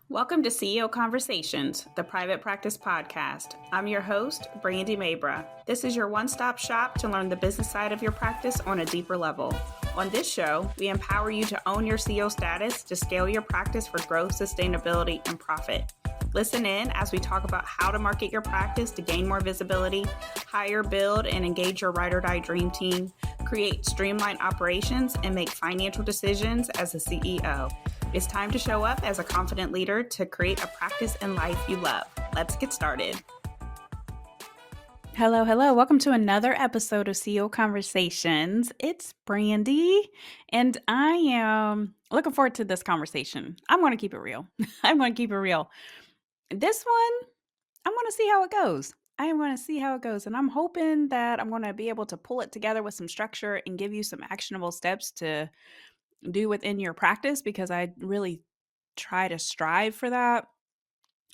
Welcome to CEO Conversations, the private practice podcast. I'm your host, Brandy Mabra. This is your one-stop shop to learn the business side of your practice on a deeper level. On this show, we empower you to own your CEO status to scale your practice for growth, sustainability, and profit. Listen in as we talk about how to market your practice to gain more visibility, hire, build, and engage your ride or die dream team, create streamlined operations, and make financial decisions as a CEO. It's time to show up as a confident leader to create a practice and life you love. Let's get started. Hello. Welcome to another episode of CEO Conversations. It's Brandy, and I am looking forward to this conversation. I'm going to keep it real. This one, I'm going to see how it goes. And I'm hoping that I'm going to be able to pull it together with some structure and give you some actionable steps to do within your practice, because I really try to strive for that.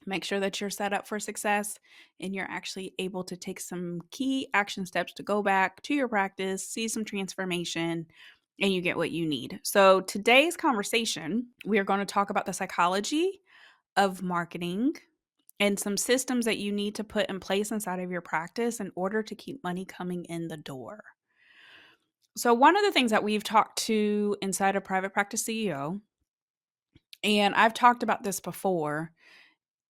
Make sure that you're set up for success and you're actually able to take some key action steps to go back to your practice, see some transformation, and you get what you need. So today's conversation, we are going to talk about the psychology of marketing and some systems that you need to put in place inside of your practice in order to keep money coming in the door. So one of the things that we've talked to inside of Private Practice CEO, and I've talked about this before,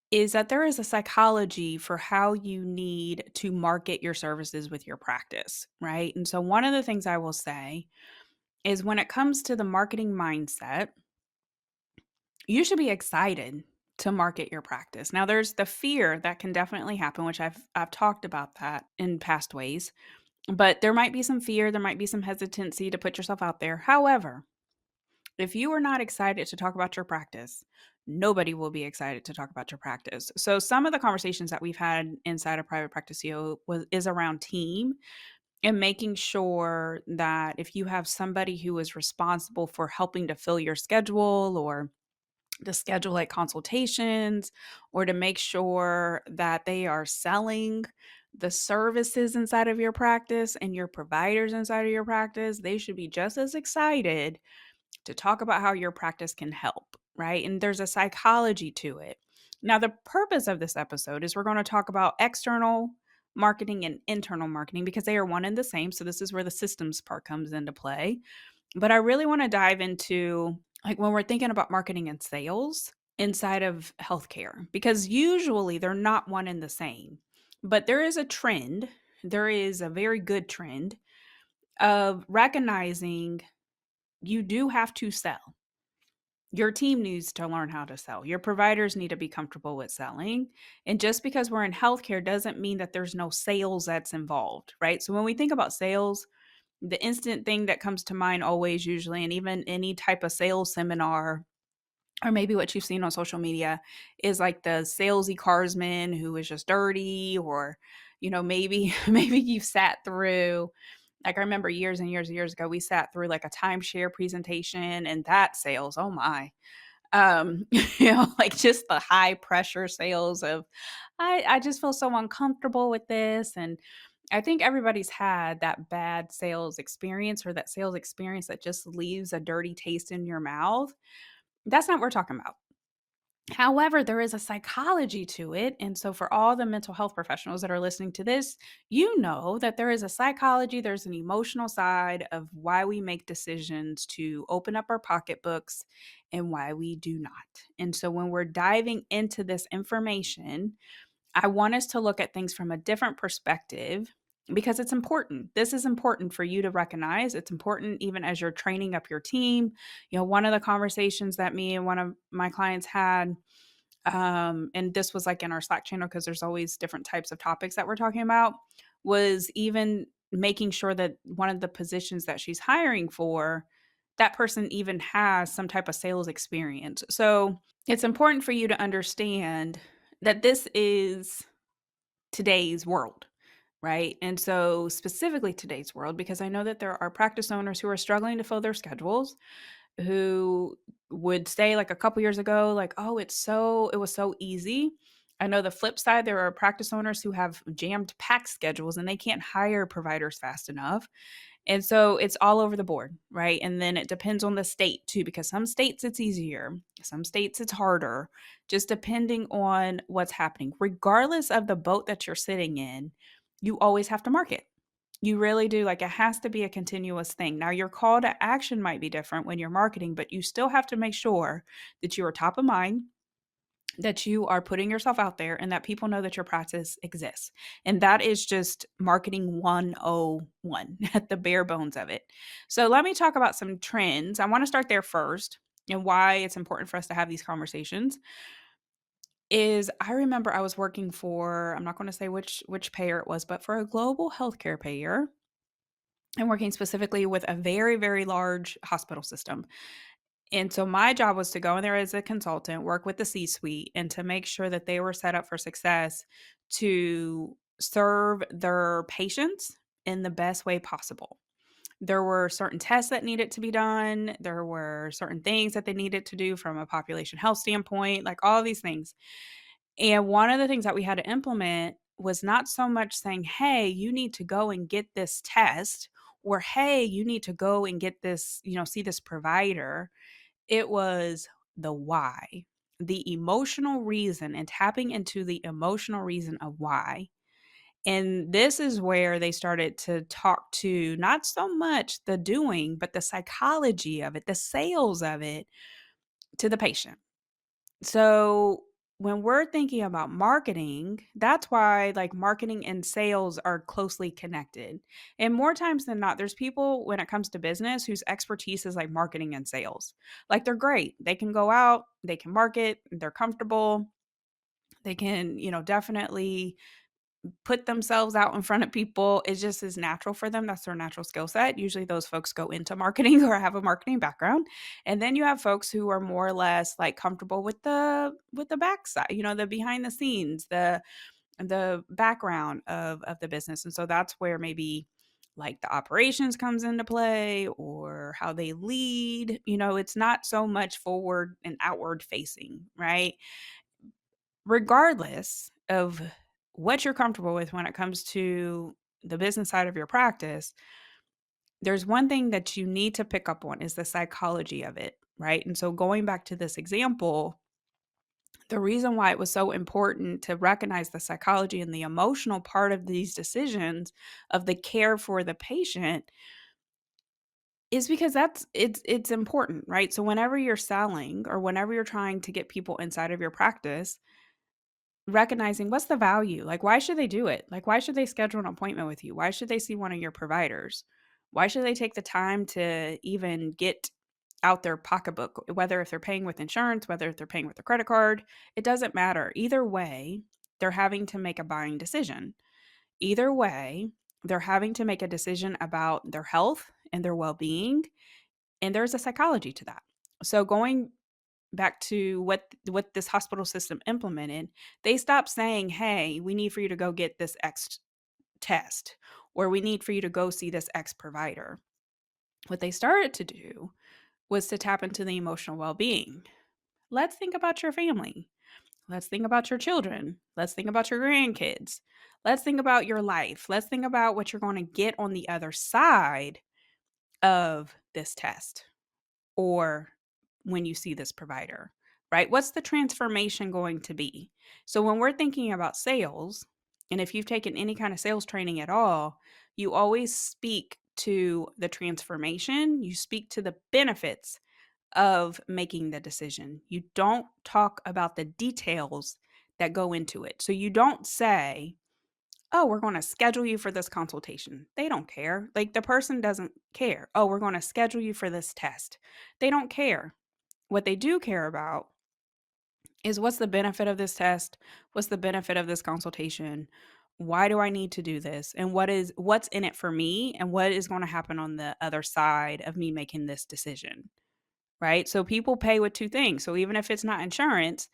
is that there is a psychology for how you need to market your services with your practice, right? And so one of the things I will say is when it comes to the marketing mindset, you should be excited to market your practice. Now there's the fear that can definitely happen, which I've talked about that in past ways. But there might be some fear, there might be some hesitancy to put yourself out there. However, if you are not excited to talk about your practice, nobody will be excited to talk about your practice. So some of the conversations that we've had inside of Private Practice CEO is around team and making sure that if you have somebody who is responsible for helping to fill your schedule or to schedule like consultations or to make sure that they are selling the services inside of your practice and your providers inside of your practice, they should be just as excited to talk about how your practice can help, right? And there's a psychology to it. Now, the purpose of this episode is we're going to talk about external marketing and internal marketing because they are one and the same. So this is where the systems part comes into play. But I really want to dive into like when we're thinking about marketing and sales inside of healthcare, because usually they're not one and the same. But there is a trend, there is a very good trend of recognizing you do have to sell. Your team needs to learn how to sell. Your providers need to be comfortable with selling. And just because we're in healthcare doesn't mean that there's no sales that's involved, right? So when we think about sales, the instant thing that comes to mind always usually, and even any type of sales seminar, or maybe what you've seen on social media, is like the salesy carsman who is just dirty, or, maybe you've sat through, like I remember years and years ago, we sat through like a timeshare presentation and that sales, oh my, like just the high pressure sales of, I just feel so uncomfortable with this. And I think everybody's had that bad sales experience or that sales experience that just leaves a dirty taste in your mouth. That's not what we're talking about. However, there is a psychology to it. And so, for all the mental health professionals that are listening to this, you know that there is a psychology, there's an emotional side of why we make decisions to open up our pocketbooks and why we do not. And so, when we're diving into this information, I want us to look at things from a different perspective because it's important. This is important for you to recognize. It's important even as you're training up your team. One of the conversations that me and one of my clients had, and this was like in our Slack channel because there's always different types of topics that we're talking about, was even making sure that one of the positions that she's hiring for, that person even has some type of sales experience. So it's important for you to understand that this is today's world, right? And so specifically today's world, because I know that there are practice owners who are struggling to fill their schedules, who would say like a couple years ago, like, oh, it was so easy. I know the flip side, there are practice owners who have jammed packed schedules and they can't hire providers fast enough. And so it's all over the board, right? And then it depends on the state too, because some states it's easier, some states it's harder, just depending on what's happening. Regardless of the boat that you're sitting in, you always have to market. You really do. Like, it has to be a continuous thing. Now, your call to action might be different when you're marketing, but you still have to make sure that you are top of mind, that you are putting yourself out there, and that people know that your practice exists. And that is just marketing 101 at the bare bones of it. So, let me talk about some trends. I want to start there first, and why it's important for us to have these conversations is I remember I was working for, I'm not going to say which payer it was, but for a global healthcare payer, and working specifically with a very, very large hospital system. And so my job was to go in there as a consultant, work with the C suite, and to make sure that they were set up for success to serve their patients in the best way possible. There were certain tests that needed to be done. There were certain things that they needed to do from a population health standpoint, like all these things. And one of the things that we had to implement was not so much saying, hey, you need to go and get this test, or hey, you need to go and get this, see this provider. It was the why, the emotional reason, and tapping into the emotional reason of why. And this is where they started to talk to not so much the doing, but the psychology of it, the sales of it to the patient. So when we're thinking about marketing, that's why like marketing and sales are closely connected. And more times than not, there's people when it comes to business whose expertise is like marketing and sales. Like they're great. They can go out, they can market, they're comfortable. They can, definitely put themselves out in front of people. It just is natural for them. That's their natural skill set. Usually those folks go into marketing or have a marketing background. And then you have folks who are more or less like comfortable with the backside, the behind the scenes, the background of the business. And so that's where maybe like the operations comes into play, or how they lead. It's not so much forward and outward facing, right? Regardless of what you're comfortable with when it comes to the business side of your practice, there's one thing that you need to pick up on is the psychology of it, right? And so going back to this example, the reason why it was so important to recognize the psychology and the emotional part of these decisions of the care for the patient is because it's important, right? So whenever you're selling or whenever you're trying to get people inside of your practice, recognizing what's the value? Like, why should they do it? Like, why should they schedule an appointment with you? Why should they see one of your providers? Why should they take the time to even get out their pocketbook, whether if they're paying with insurance, whether if they're paying with a credit card? It doesn't matter. Either way, they're having to make a buying decision. Either way, they're having to make a decision about their health and their well being. And there's a psychology to that. So, going back to what this hospital system implemented, they stopped saying, "Hey, we need for you to go get this X test," or "We need for you to go see this X provider." What they started to do was to tap into the emotional well-being. Let's think about your family. Let's think about your children. Let's think about your grandkids. Let's think about your life. Let's think about what you're going to get on the other side of this test, or when you see this provider, right? What's the transformation going to be? So when we're thinking about sales, and if you've taken any kind of sales training at all, you always speak to the transformation, you speak to the benefits of making the decision. You don't talk about the details that go into it. So you don't say, "Oh, we're going to schedule you for this consultation." They don't care. Like the person doesn't care. "Oh, we're going to schedule you for this test." They don't care. What they do care about is, what's the benefit of this test? What's the benefit of this consultation? Why do I need to do this? And what's in it for me, and what is going to happen on the other side of me making this decision? Right? So people pay with two things. So even if it's not insurance,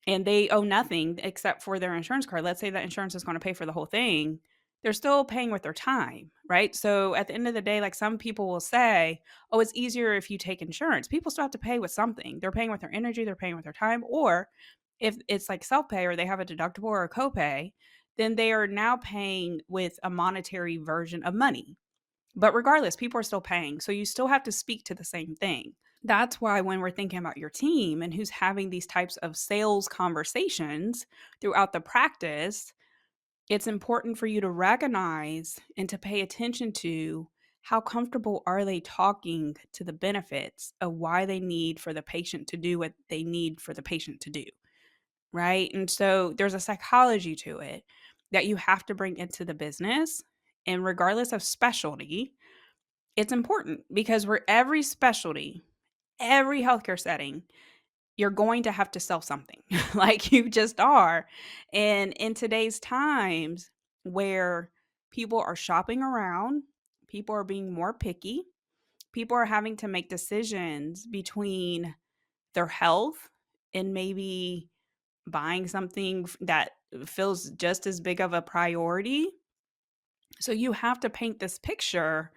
and they owe nothing except for their insurance card, let's say that insurance is going to pay for the whole thing, they're still paying with their time, right? So at the end of the day, like some people will say, "Oh, it's easier if you take insurance." People still have to pay with something. They're paying with their energy, they're paying with their time. Or if it's like self-pay, or they have a deductible or a copay, then they are now paying with a monetary version of money. But regardless, people are still paying. So you still have to speak to the same thing. That's why when we're thinking about your team and who's having these types of sales conversations throughout the practice, it's important for you to recognize and to pay attention to how comfortable are they talking to the benefits of why they need for the patient to do what they need for the patient to do, right? And so there's a psychology to it that you have to bring into the business. And regardless of specialty, it's important because we're every specialty, every healthcare setting, you're going to have to sell something like you just are. And in today's times where people are shopping around, people are being more picky, people are having to make decisions between their health and maybe buying something that feels just as big of a priority. So you have to paint this picture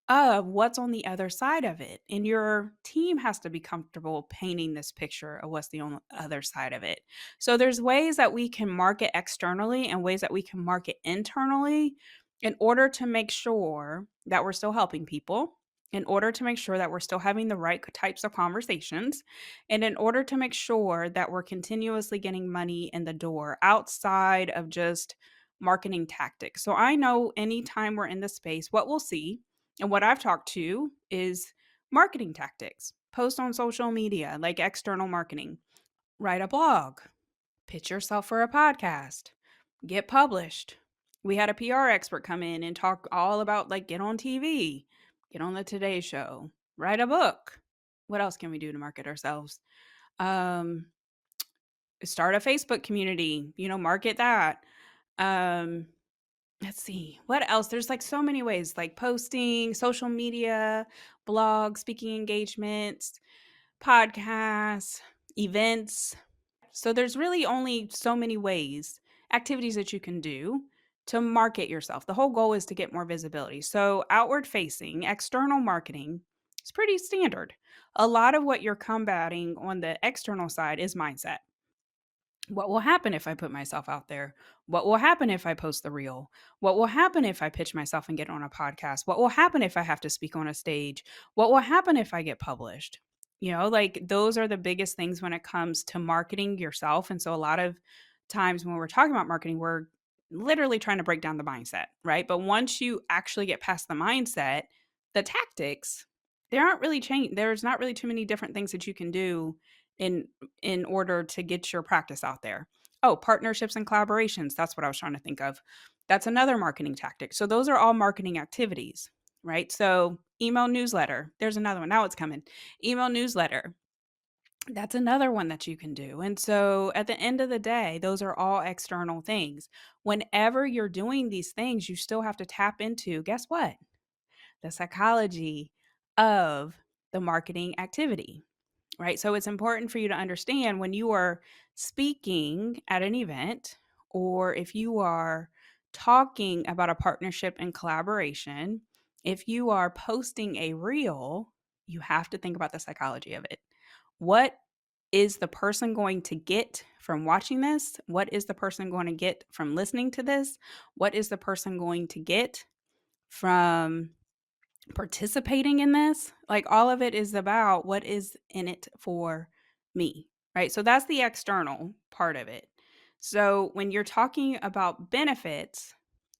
of what's on the other side of it. And your team has to be comfortable painting this picture of what's on the other side of it. So there's ways that we can market externally and ways that we can market internally in order to make sure that we're still helping people, in order to make sure that we're still having the right types of conversations, and in order to make sure that we're continuously getting money in the door outside of just marketing tactics. So I know anytime we're in the space, what we'll see and what I've talked to is marketing tactics. Post on social media, like external marketing, write a blog, pitch yourself for a podcast, get published. We had a PR expert come in and talk all about like get on TV, get on the Today Show, write a book. What else can we do to market ourselves? Um, Start a Facebook community, market that. Um, Let's see. What else? There's like so many ways, like posting, social media, blogs, speaking engagements, podcasts, events. So there's really only so many ways, activities that you can do to market yourself. The whole goal is to get more visibility. So outward facing, external marketing is pretty standard. A lot of what you're combating on the external side is mindset. What will happen if I put myself out there? What will happen if I post the reel? What will happen if I pitch myself and get on a podcast? What will happen if I have to speak on a stage? What will happen if I get published? Like those are the biggest things when it comes to marketing yourself. And so a lot of times when we're talking about marketing, we're literally trying to break down the mindset, right? But once you actually get past the mindset, the tactics, there aren't really change. There's not really too many different things that you can do in in order to get your practice out there. Oh, partnerships and collaborations. That's what I was trying to think of. That's another marketing tactic. So those are all marketing activities, right? So email newsletter. There's another one. Now it's coming. Email newsletter. That's another one that you can do. And so at the end of the day, those are all external things. Whenever you're doing these things, you still have to tap into, guess what? The psychology of the marketing activity, right? So it's important for you to understand when you are speaking at an event or if you are talking about a partnership and collaboration, if you are posting a reel, you have to think about the psychology of it. What is the person going to get from watching this? What is the person going to get from listening to this? What is the person going to get from participating in this? Like all of it is about what is in it for me, right? So that's the external part of it. So when you're talking about benefits,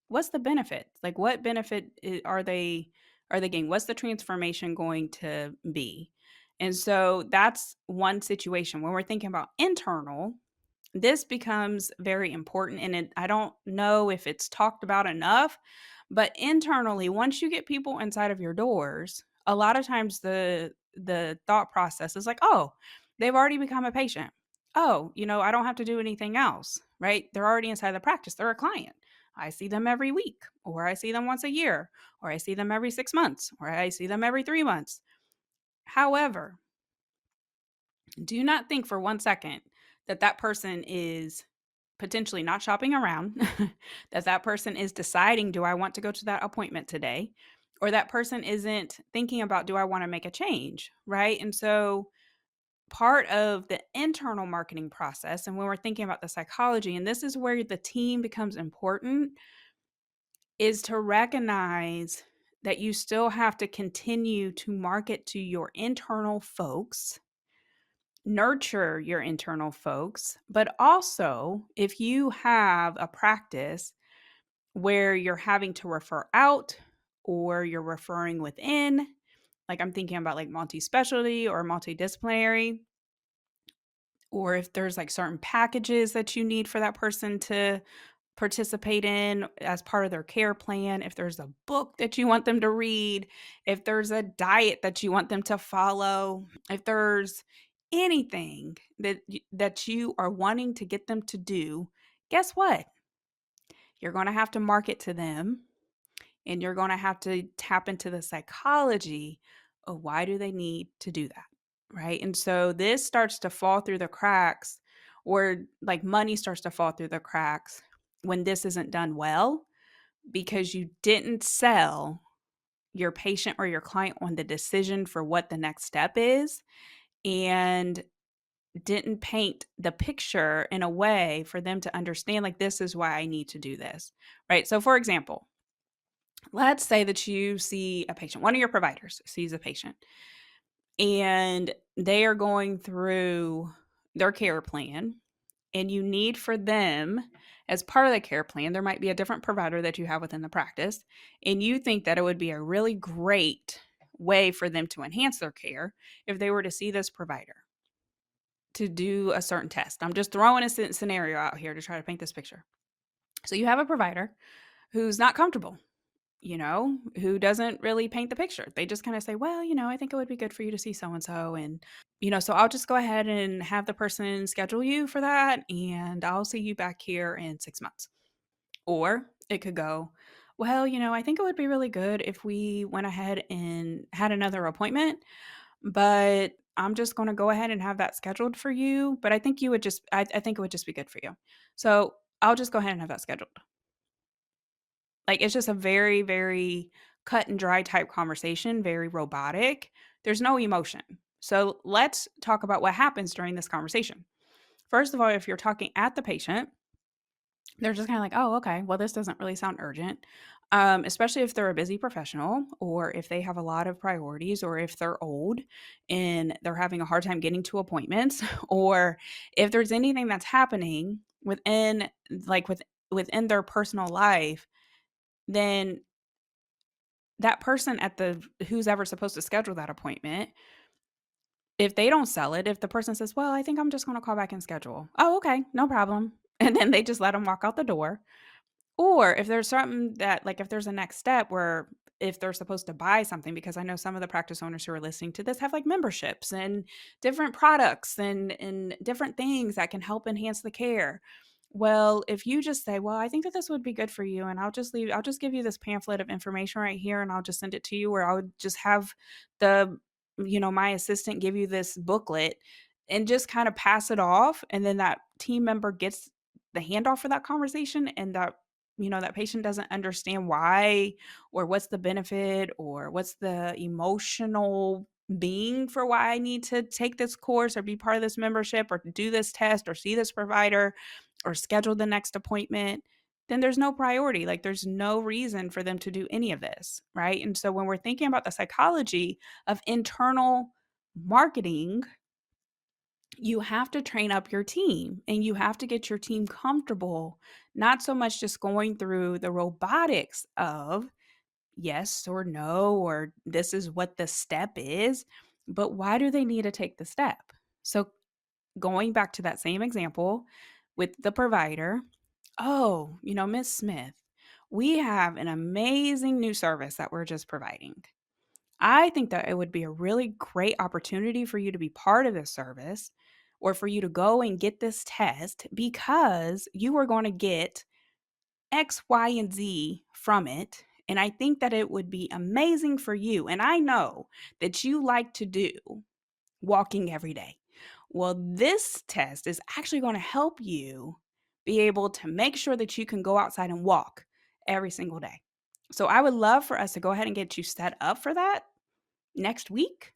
what's the benefit? Like what benefit are they getting? What's the transformation going to be? And so that's one situation. When we're thinking about internal, this becomes very important and I don't know if it's talked about enough, but internally, once you get people inside of your doors, a lot of times the thought process is like, "Oh, they've already become a patient. Oh, I don't have to do anything else." Right? They're already inside the practice. They're a client. I see them every week, or I see them once a year, or I see them every 6 months, or I see them every 3 months. However, do not think for 1 second that that person is potentially not shopping around, that person is deciding, do I want to go to that appointment today? Or that person isn't thinking about, do I want to make a change? Right. And so part of the internal marketing process, and when we're thinking about the psychology, and this is where the team becomes important, is to recognize that you still have to continue to market to your internal folks, nurture your internal folks, but also if you have a practice where you're having to refer out or you're referring within, like I'm thinking about like multi-specialty or multidisciplinary, or if there's like certain packages that you need for that person to participate in as part of their care plan, if there's a book that you want them to read, if there's a diet that you want them to follow, if there's anything that you are wanting to get them to do, guess what? You're going to have to market to them, and you're going to have to tap into the psychology of why do they need to do that, right? And so this starts to fall through the cracks, or like money starts to fall through the cracks when this isn't done well, because you didn't sell your patient or your client on the decision for what the next step is, and didn't paint the picture in a way for them to understand, like, this is why I need to do this, right? So for example, let's say that you see a patient, one of your providers sees a patient, and they are going through their care plan, and you need for them, as part of the care plan, there might be a different provider that you have within the practice, and you think that it would be a really great way for them to enhance their care if they were to see this provider to do a certain test. I'm just throwing a scenario out here to try to paint this picture. So you have a provider who's not comfortable, who doesn't really paint the picture. They just kind of say, well, I think it would be good for you to see so and so. And, so I'll just go ahead and have the person schedule you for that. And I'll see you back here in 6 months. Or it could go, well, I think it would be really good if we went ahead and had another appointment, but I'm just going to go ahead and have that scheduled for you. But I think I think it would just be good for you. So I'll just go ahead and have that scheduled. Like, it's just a very, very cut and dry type conversation, very robotic. There's no emotion. So let's talk about what happens during this conversation. First of all, if you're talking at the patient, they're just kind of like, oh, okay, well, this doesn't really sound urgent, especially if they're a busy professional, or if they have a lot of priorities, or if they're old and they're having a hard time getting to appointments, or if there's anything that's happening within their personal life, then that person who's ever supposed to schedule that appointment, if they don't sell it, if the person says, well, I think I'm just going to call back and schedule. Oh, okay, no problem. And then they just let them walk out the door. Or if there's something that, like, if there's a next step where if they're supposed to buy something, because I know some of the practice owners who are listening to this have like memberships and different products and different things that can help enhance the care. Well, if you just say, well, I think that this would be good for you, and I'll just give you this pamphlet of information right here, and I'll just send it to you, or I'll just have my assistant give you this booklet and just kind of pass it off. And then that team member gets the handoff for that conversation, and that patient doesn't understand why, or what's the benefit, or what's the emotional being for why I need to take this course or be part of this membership or do this test or see this provider or schedule the next appointment, then there's no priority. Like, there's no reason for them to do any of this, right? And so when we're thinking about the psychology of internal marketing, you have to train up your team, and you have to get your team comfortable, not so much just going through the robotics of yes or no, or this is what the step is, but why do they need to take the step? So going back to that same example with the provider, oh, Miss Smith, we have an amazing new service that we're just providing. I think that it would be a really great opportunity for you to be part of this service, or for you to go and get this test, because you are going to get X, Y, and Z from it. And I think that it would be amazing for you. And I know that you like to do walking every day. Well, this test is actually going to help you be able to make sure that you can go outside and walk every single day. So I would love for us to go ahead and get you set up for that next week.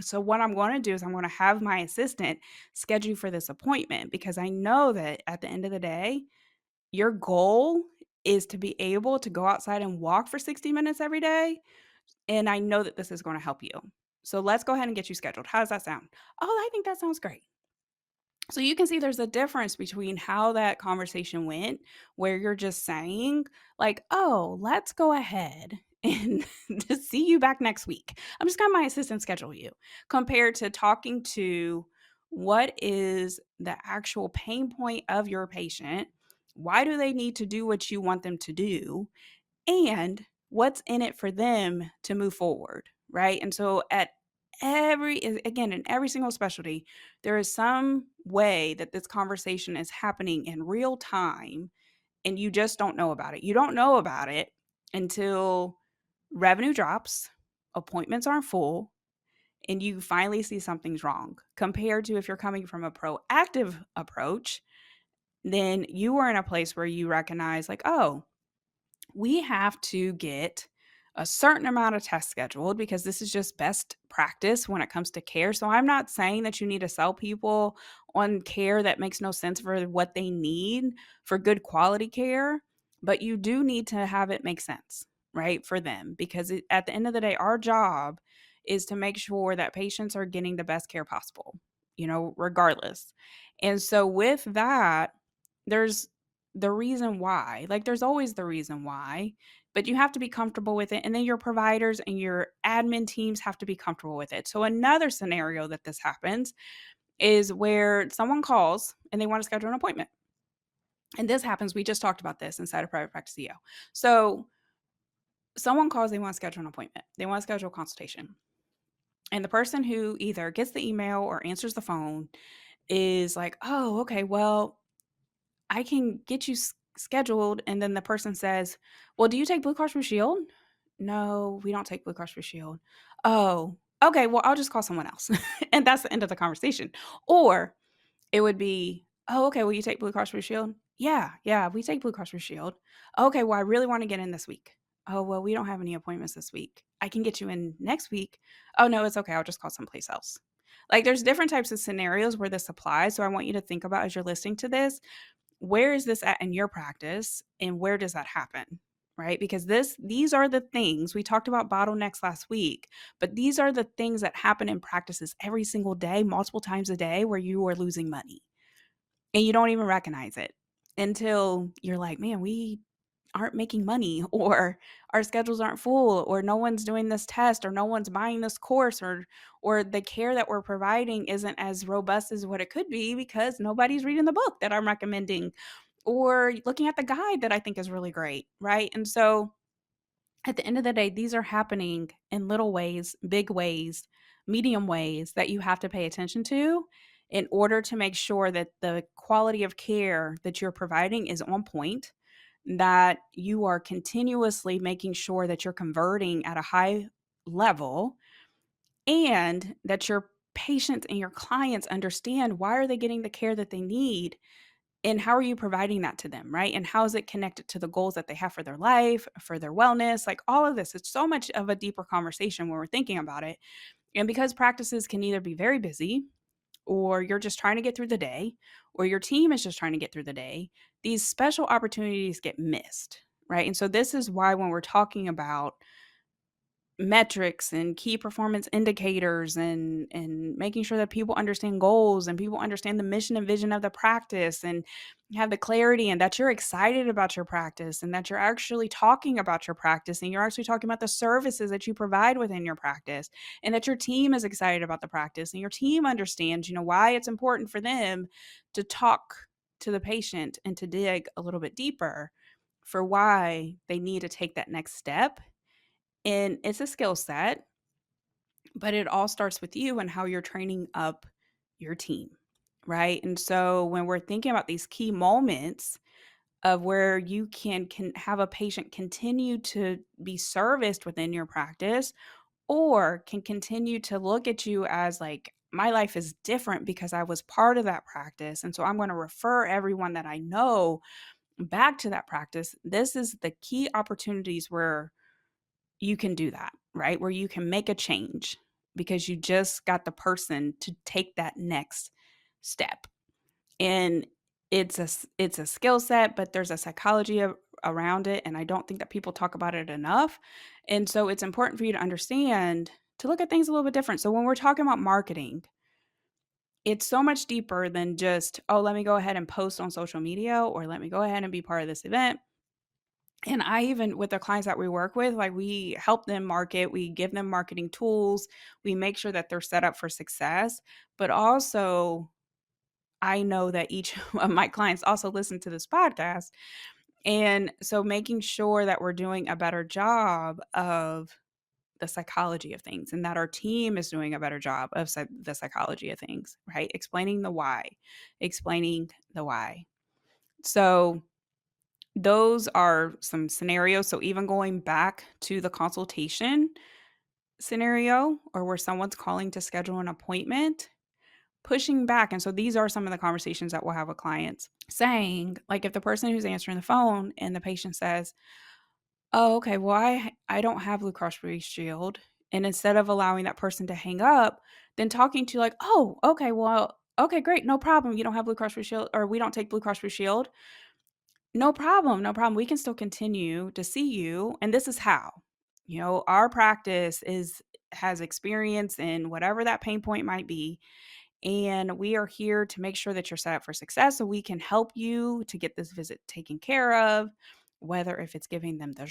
So what I'm going to do is I'm going to have my assistant schedule you for this appointment, because I know that at the end of the day, your goal is to be able to go outside and walk for 60 minutes every day, and I know that this is gonna help you. So let's go ahead and get you scheduled. How does that sound? Oh, I think that sounds great. So you can see there's a difference between how that conversation went, where you're just saying, like, "Oh, let's go ahead and to see you back next week. I'm just gonna have my assistant schedule you," compared to talking to what is the actual pain point of your patient? Why do they need to do what you want them to do? And what's in it for them to move forward, right? And so at again, in every single specialty, there is some way that this conversation is happening in real time and you just don't know about it. You don't know about it until revenue drops, appointments aren't full, and you finally see something's wrong. Compared to if you're coming from a proactive approach, then you are in a place where you recognize, like, oh, we have to get a certain amount of tests scheduled because this is just best practice when it comes to care. So I'm not saying that you need to sell people on care that makes no sense for what they need for good quality care, but you do need to have it make sense, right, for them because at the end of the day, our job is to make sure that patients are getting the best care possible, regardless. And so with that, there's the reason why. Like, there's always the reason why, but you have to be comfortable with it, and then your providers and your admin teams have to be comfortable with it. So another scenario that this happens is where someone calls and they wanna schedule an appointment, and this happens, we just talked about this inside of Private Practice CEO. So, someone calls, they wanna schedule an appointment. They wanna schedule a consultation, and the person who either gets the email or answers the phone is like, "Oh, okay, well, I can get you scheduled." And then the person says, "Well, do you take Blue Cross Blue Shield?" "No, we don't take Blue Cross Blue Shield." "Oh, okay. Well, I'll just call someone else." And that's the end of the conversation. Or it would be, "Oh, okay. Will you take Blue Cross Blue Shield?" "Yeah, yeah, we take Blue Cross Blue Shield." "Okay. Well, I really want to get in this week." "Oh, well, we don't have any appointments this week. I can get you in next week." "Oh, no, it's okay. I'll just call someplace else." Like, there's different types of scenarios where this applies. So I want you to think about as you're listening to this, where is this at in your practice and where does that happen? Right? Because these are the things we talked about bottlenecks last week, but these are the things that happen in practices every single day, multiple times a day where you are losing money and you don't even recognize it until you're like, man, we aren't making money or our schedules aren't full or no one's doing this test or no one's buying this course or the care that we're providing isn't as robust as what it could be because nobody's reading the book that I'm recommending or looking at the guide that I think is really great, right? And so at the end of the day, these are happening in little ways, big ways, medium ways that you have to pay attention to in order to make sure that the quality of care that you're providing is on point, that you are continuously making sure that you're converting at a high level, and that your patients and your clients understand why are they getting the care that they need and how are you providing that to them, right? And how is it connected to the goals that they have for their life, for their wellness, like all of this. It's so much of a deeper conversation when we're thinking about it. And because practices can either be very busy or you're just trying to get through the day or your team is just trying to get through the day, these special opportunities get missed, right? And so this is why when we're talking about metrics and key performance indicators and making sure that people understand goals and people understand the mission and vision of the practice and have the clarity and that you're excited about your practice and that you're actually talking about your practice and you're actually talking about the services that you provide within your practice and that your team is excited about the practice and your team understands, why it's important for them to talk to the patient and to dig a little bit deeper for why they need to take that next step. And it's a skill set, but it all starts with you and how you're training up your team, right? And so when we're thinking about these key moments of where you can have a patient continue to be serviced within your practice or can continue to look at you as like my life is different because I was part of that practice and so I'm going to refer everyone that I know back to that practice. This is the key opportunities where you can do that, right? Where you can make a change because you just got the person to take that next step. And it's a skill set, but there's a psychology around it, and I don't think that people talk about it enough. And so it's important for you to understand to look at things a little bit different. So when we're talking about marketing, it's so much deeper than just, oh, let me go ahead and post on social media or let me go ahead and be part of this event. And I even with the clients that we work with, like we help them market, we give them marketing tools, we make sure that they're set up for success. But also, I know that each of my clients also listen to this podcast. And so making sure that we're doing a better job of the psychology of things and that our team is doing a better job of the psychology of things, right? Explaining the why. So those are some scenarios. So even going back to the consultation scenario or where someone's calling to schedule an appointment, pushing back. And so these are some of the conversations that we'll have with clients saying, like if the person who's answering the phone and the patient says, "Oh, okay, well, I don't have Blue Cross Blue Shield." And instead of allowing that person to hang up, then talking to like, "Oh, okay, well, okay, great, no problem. You don't have Blue Cross Blue Shield, or we don't take Blue Cross Blue Shield. No problem, no problem. We can still continue to see you, and this is how. You know, our practice is has experience in whatever that pain point might be, and we are here to make sure that you're set up for success so we can help you to get this visit taken care of, whether if it's giving them their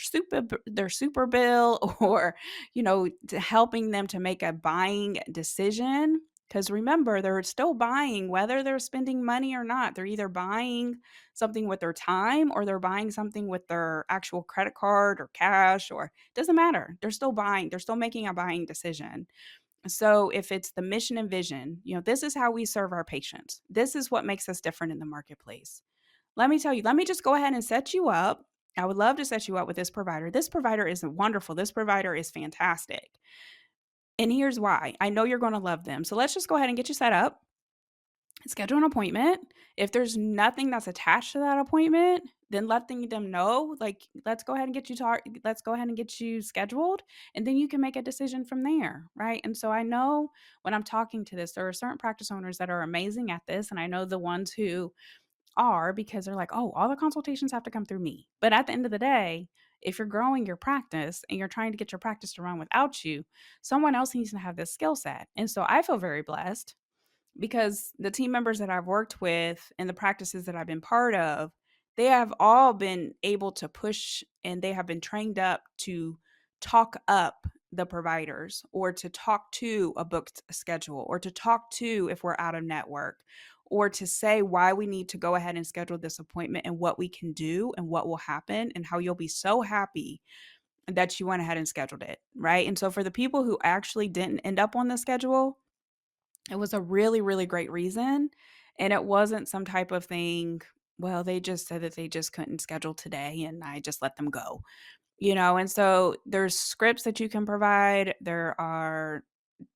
super bill or to helping them to make a buying decision, because remember they're still buying whether they're spending money or not. They're either buying something with their time or they're buying something with their actual credit card or cash, or doesn't matter. They're still buying. They're still making a buying decision. So if it's the mission and vision, this is how we serve our patients. This is what makes us different in the marketplace. Let me tell you, let me just go ahead and set you up. I would love to set you up with this provider. This provider is wonderful. This provider is fantastic. And here's why. I know you're going to love them. So let's just go ahead and get you set up, schedule an appointment. If there's nothing that's attached to that appointment, then letting them know, like, let's go ahead and let's go ahead and get you scheduled, and then you can make a decision from there, right? And so I know when I'm talking to this, there are certain practice owners that are amazing at this, and I know the ones who are, because they're like, oh, all the consultations have to come through me. But at the end of the day, if you're growing your practice and you're trying to get your practice to run without you, someone else needs to have this skill set. And so I feel very blessed because the team members that I've worked with and the practices that I've been part of, they have all been able to push and they have been trained up to talk up the providers or to talk to a booked schedule or to talk to if we're out of network or to say why we need to go ahead and schedule this appointment and what we can do and what will happen and how you'll be so happy that you went ahead and scheduled it, right? And so for the people who actually didn't end up on the schedule, it was a really, really great reason, and it wasn't some type of thing, well, they just said that they just couldn't schedule today and I just let them go. And so there's scripts that you can provide. There are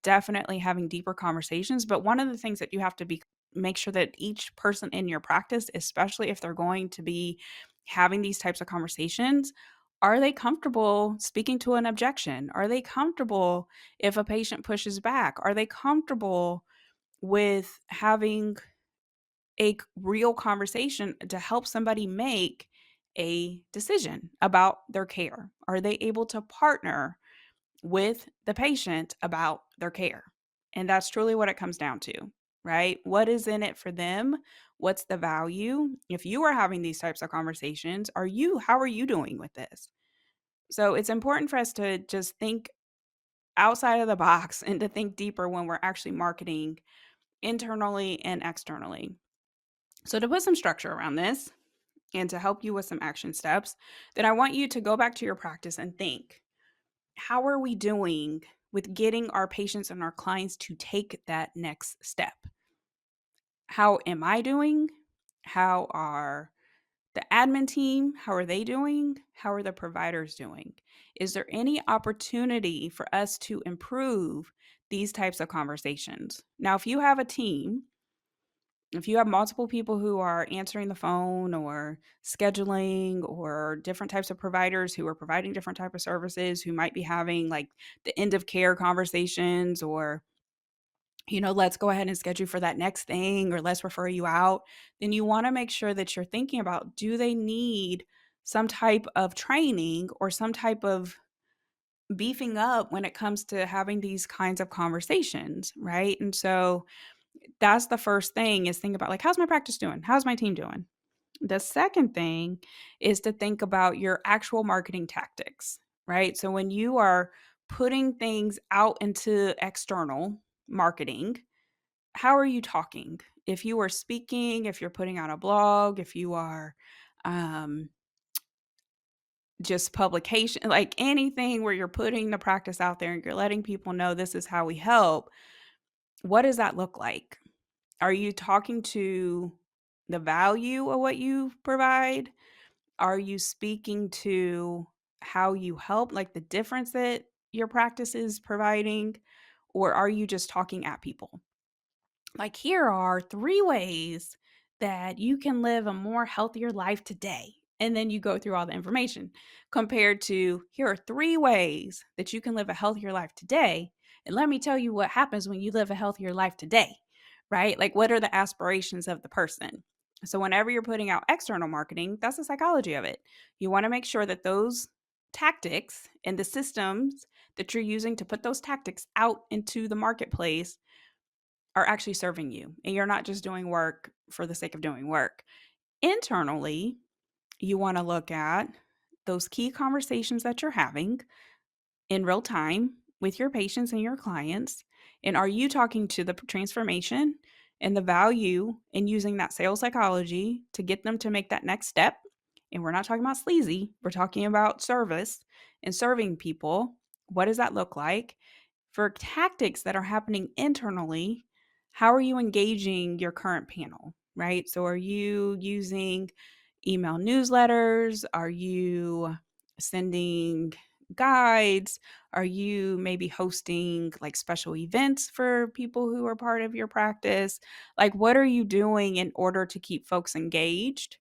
definitely having deeper conversations, but one of the things that you have to make sure that each person in your practice, especially if they're going to be having these types of conversations, are they comfortable speaking to an objection? Are they comfortable if a patient pushes back? Are they comfortable with having a real conversation to help somebody make a decision about their care? Are they able to partner with the patient about their care? And that's truly what it comes down to, right? What is in it for them? What's the value? If you are having these types of conversations, how are you doing with this? So it's important for us to just think outside of the box and to think deeper when we're actually marketing internally and externally. So to put some structure around this and to help you with some action steps, then I want you to go back to your practice and think, how are we doing with getting our patients and our clients to take that next step? How am I doing? How are the admin team, how are they doing? How are the providers doing? Is there any opportunity for us to improve these types of conversations? Now, if you have a team, if you have multiple people who are answering the phone or scheduling or different types of providers who are providing different type of services, who might be having like the end of care conversations or let's go ahead and schedule for that next thing or let's refer you out, then you want to make sure that you're thinking about, do they need some type of training or some type of beefing up when it comes to having these kinds of conversations, right? And so that's the first thing is think about like, how's my practice doing? How's my team doing? The second thing is to think about your actual marketing tactics, right? So when you are putting things out into external marketing, how are you talking? If you are speaking, if you're putting out a blog, if you are um, just publication, like anything where you're putting the practice out there and you're letting people know this is how we help, what does that look like? Are you talking to the value of what you provide? Are you speaking to how you help, like the difference that your practice is providing? Or are you just talking at people? Like, here are 3 ways that you can live a more healthier life today. And then you go through all the information compared to here are 3 ways that you can live a healthier life today. And let me tell you what happens when you live a healthier life today, right? Like, what are the aspirations of the person? So, whenever you're putting out external marketing, that's the psychology of it. You want to make sure that those tactics and the systems that you're using to put those tactics out into the marketplace are actually serving you and you're not just doing work for the sake of doing work. Internally, you want to look at those key conversations that you're having in real time with your patients and your clients. And are you talking to the transformation and the value in using that sales psychology to get them to make that next step? And we're not talking about sleazy, we're talking about service and serving people. What does that look like? For tactics that are happening internally, how are you engaging your current panel, right? So are you using email newsletters? Are you sending guides? Are you maybe hosting like special events for people who are part of your practice? Like, what are you doing in order to keep folks engaged,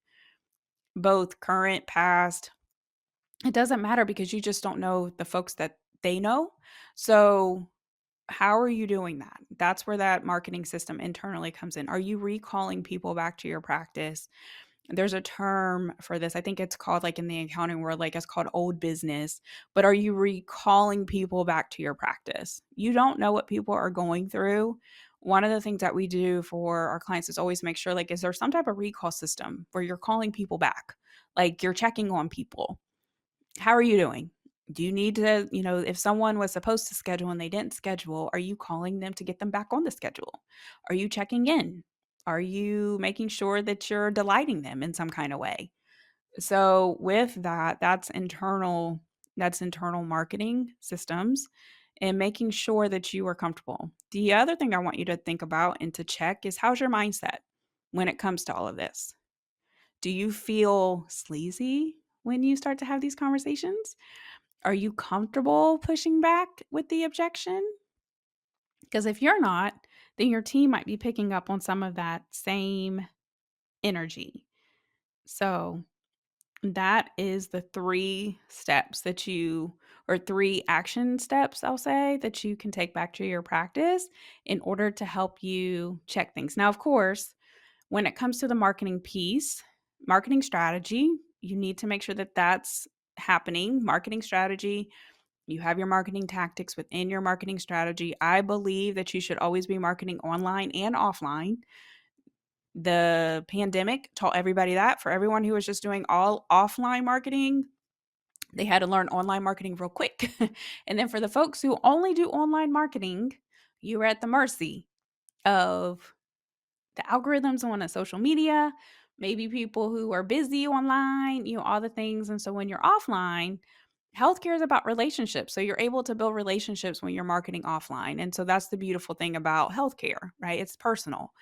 both current, past? It doesn't matter because you just don't know the folks that they know. So, how are you doing that? That's where that marketing system internally comes in. Are you recalling people back to your practice? There's a term for this. I think it's called, like in the accounting world, like it's called old business. But are you recalling people back to your practice? You don't know what people are going through. One of the things that we do for our clients is always make sure, like, is there some type of recall system where you're calling people back? Like you're checking on people. How are you doing? Do you need to, if someone was supposed to schedule and they didn't schedule, are you calling them to get them back on the schedule? Are you checking in? Are you making sure that you're delighting them in some kind of way? So with that, that's internal marketing systems and making sure that you are comfortable. The other thing I want you to think about and to check is how's your mindset when it comes to all of this? Do you feel sleazy when you start to have these conversations? Are you comfortable pushing back with the objection? Because if you're not, then your team might be picking up on some of that same energy. So, that is the 3 steps that you or 3 action steps, I'll say, that you can take back to your practice in order to help you check things. Now, of course, when it comes to the marketing piece, marketing strategy, you need to make sure that that's happening. Marketing strategy, you have your marketing tactics within your marketing strategy. I believe that you should always be marketing online and offline. The pandemic taught everybody that. For everyone who was just doing all offline marketing, they had to learn online marketing real quick. And then for the folks who only do online marketing, you were at the mercy of the algorithms on a social media, maybe people who are busy online, all the things. And so when you're offline, healthcare is about relationships. So you're able to build relationships when you're marketing offline. And so that's the beautiful thing about healthcare, right? It's personal.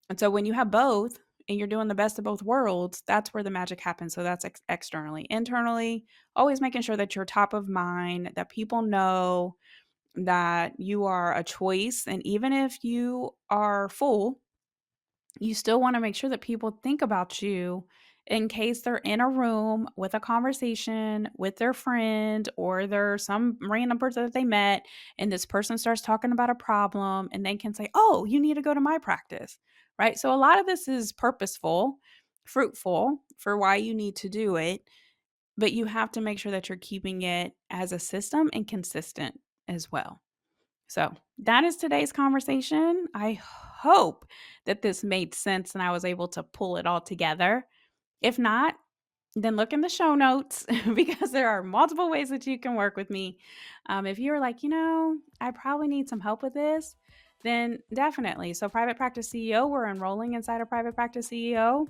And so when you have both and you're doing the best of both worlds, that's where the magic happens. So that's externally. Internally, always making sure that you're top of mind, that people know that you are a choice. And even if you are full, you still want to make sure that people think about you in case they're in a room with a conversation with their friend or they're some random person that they met and this person starts talking about a problem and they can say, "Oh, you need to go to my practice." Right? So a lot of this is purposeful, fruitful for why you need to do it. but you have to make sure that you're keeping it as a system and consistent as well. So that is today's conversation. I hope that this made sense and I was able to pull it all together. If not, then look in the show notes because there are multiple ways that you can work with me. If you're like, I probably need some help with this, then definitely. So, Private Practice CEO, we're enrolling inside of Private Practice CEO.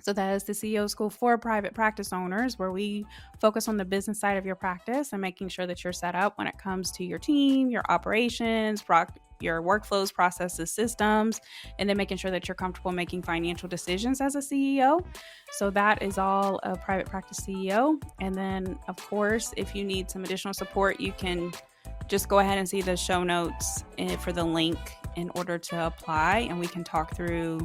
So that is the CEO School for Private Practice Owners, where we focus on the business side of your practice and making sure that you're set up when it comes to your team, your operations, your workflows, processes, systems, and then making sure that you're comfortable making financial decisions as a CEO. So that is all of Private Practice CEO. And then, of course, if you need some additional support, you can just go ahead and see the show notes for the link in order to apply, and we can talk through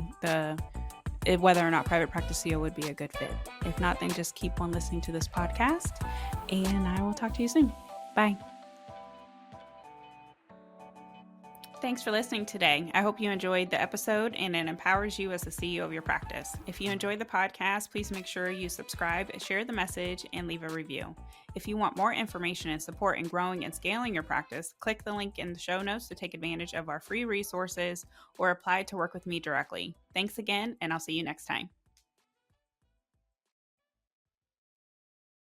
whether or not Private Practice CEO would be a good fit. If not, then just keep on listening to this podcast, and I will talk to you soon. Bye. Thanks for listening today. I hope you enjoyed the episode and it empowers you as the CEO of your practice. If you enjoyed the podcast, please make sure you subscribe, share the message, and leave a review. If you want more information and support in growing and scaling your practice, click the link in the show notes to take advantage of our free resources or apply to work with me directly. Thanks again, and I'll see you next time.